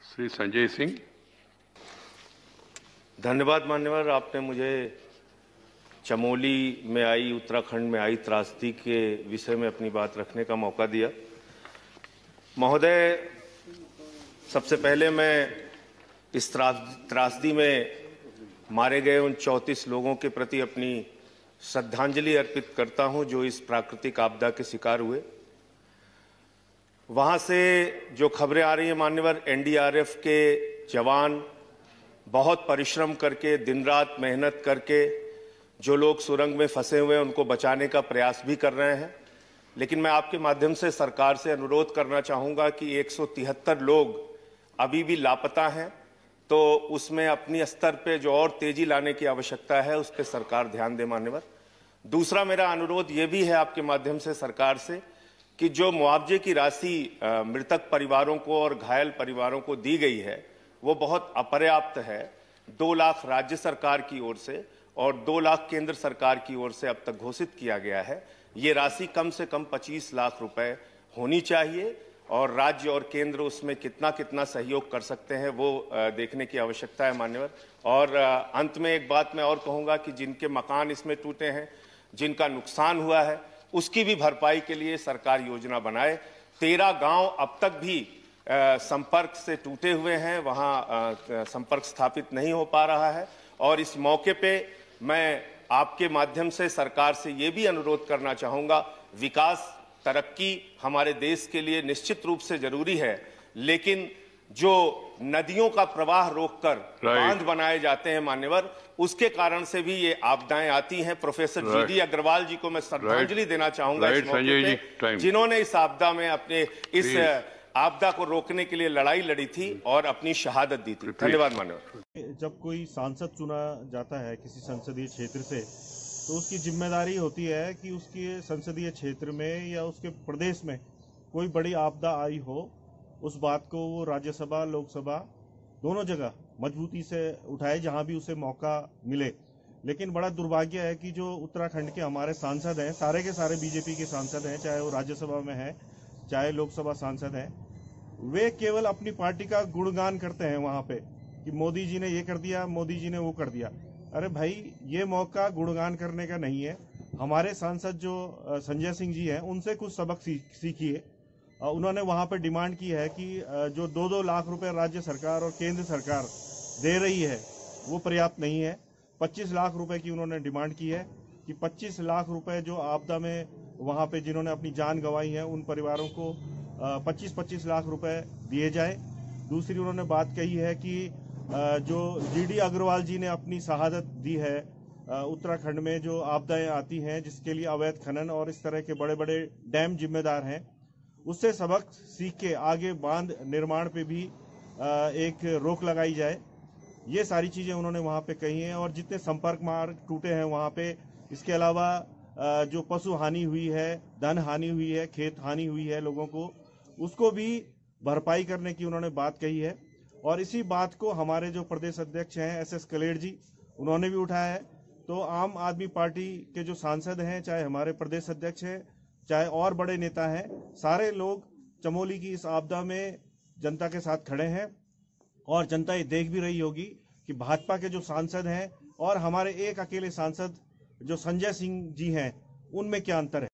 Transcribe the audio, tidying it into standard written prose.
श्री संजय सिंह। धन्यवाद मान्यवर, आपने मुझे चमोली में आई, उत्तराखंड में आई त्रासदी के विषय में अपनी बात रखने का मौका दिया। महोदय, सबसे पहले मैं इस त्रासदी में मारे गए उन 34 लोगों के प्रति अपनी श्रद्धांजलि अर्पित करता हूं जो इस प्राकृतिक आपदा के शिकार हुए। वहां से जो खबरें आ रही हैं मान्यवर, एनडीआरएफ के जवान बहुत परिश्रम करके, दिन रात मेहनत करके जो लोग सुरंग में फंसे हुए हैं उनको बचाने का प्रयास भी कर रहे हैं। लेकिन मैं आपके माध्यम से सरकार से अनुरोध करना चाहूंगा कि 173 लोग अभी भी लापता हैं, तो उसमें अपनी स्तर पे जो और तेजी लाने की आवश्यकता है उस पर सरकार ध्यान दे मान्यवर। दूसरा मेरा अनुरोध ये भी है आपके माध्यम से सरकार से कि जो मुआवजे की राशि मृतक परिवारों को और घायल परिवारों को दी गई है वो बहुत अपर्याप्त है। 2 लाख राज्य सरकार की ओर से और 2 लाख केंद्र सरकार की ओर से अब तक घोषित किया गया है। ये राशि कम से कम 25 लाख रुपए होनी चाहिए और राज्य और केंद्र उसमें कितना कितना सहयोग कर सकते हैं वो देखने की आवश्यकता है मान्यवर। और अंत में एक बात मैं और कहूंगा कि जिनके मकान इसमें टूटे हैं, जिनका नुकसान हुआ है, उसकी भी भरपाई के लिए सरकार योजना बनाए। 13 गांव अब तक भी संपर्क से टूटे हुए हैं, वहां संपर्क स्थापित नहीं हो पा रहा है। और इस मौके पे मैं आपके माध्यम से सरकार से ये भी अनुरोध करना चाहूंगा, विकास तरक्की हमारे देश के लिए निश्चित रूप से जरूरी है, लेकिन जो नदियों का प्रवाह रोककर बांध बनाए जाते हैं मान्यवर, उसके कारण से भी ये आपदाएं आती हैं। प्रोफेसर जीडी अग्रवाल जी को मैं श्रद्धांजलि देना चाहूंगा इस मौके पे, जिन्होंने इस आपदा में अपने इस आपदा को रोकने के लिए लड़ाई लड़ी थी और अपनी शहादत दी थी। धन्यवाद मान्यवर। जब कोई सांसद चुना जाता है किसी संसदीय क्षेत्र से, तो उसकी जिम्मेदारी होती है कि उसके संसदीय क्षेत्र में या उसके प्रदेश में कोई बड़ी आपदा आई हो, उस बात को वो राज्यसभा लोकसभा दोनों जगह मजबूती से उठाए जहां भी उसे मौका मिले। लेकिन बड़ा दुर्भाग्य है कि जो उत्तराखंड के हमारे सांसद हैं, सारे के सारे बीजेपी के सांसद हैं, चाहे वो राज्यसभा में है चाहे लोकसभा सांसद हैं, वे केवल अपनी पार्टी का गुणगान करते हैं वहां पे कि मोदी जी ने ये कर दिया, मोदी जी ने वो कर दिया। अरे भाई, ये मौका गुणगान करने का नहीं है। हमारे सांसद जो संजय सिंह जी हैं, उनसे कुछ सबक सीखिए। उन्होंने वहां पर डिमांड की है कि जो 2-2 लाख रुपए राज्य सरकार और केंद्र सरकार दे रही है वो पर्याप्त नहीं है। 25 लाख रुपए की उन्होंने डिमांड की है कि 25 लाख रुपए जो आपदा में वहां पे जिन्होंने अपनी जान गंवाई है उन परिवारों को 25-25 लाख रुपए दिए जाए। दूसरी उन्होंने बात कही है कि जो जीडी अग्रवाल जी ने अपनी शहादत दी है उत्तराखंड में जो आपदाएं आती हैं जिसके लिए अवैध खनन और इस तरह के बड़े बड़े डैम जिम्मेदार हैं, उससे सबक सीख के आगे बांध निर्माण पे भी एक रोक लगाई जाए। ये सारी चीजें उन्होंने वहां पे कही हैं। और जितने संपर्क मार्ग टूटे हैं वहां पे, इसके अलावा जो पशु हानि हुई है, धन हानि हुई है, खेत हानि हुई है लोगों को, उसको भी भरपाई करने की उन्होंने बात कही है। और इसी बात को हमारे जो प्रदेश अध्यक्ष हैं SS कलेर जी, उन्होंने भी उठाया है। तो आम आदमी पार्टी के जो सांसद हैं, चाहे हमारे प्रदेश अध्यक्ष हैं, चाहे और बड़े नेता हैं, सारे लोग चमोली की इस आपदा में जनता के साथ खड़े हैं। और जनता ये देख भी रही होगी कि भाजपा के जो सांसद हैं और हमारे एक अकेले सांसद जो संजय सिंह जी हैं, उनमें क्या अंतर है।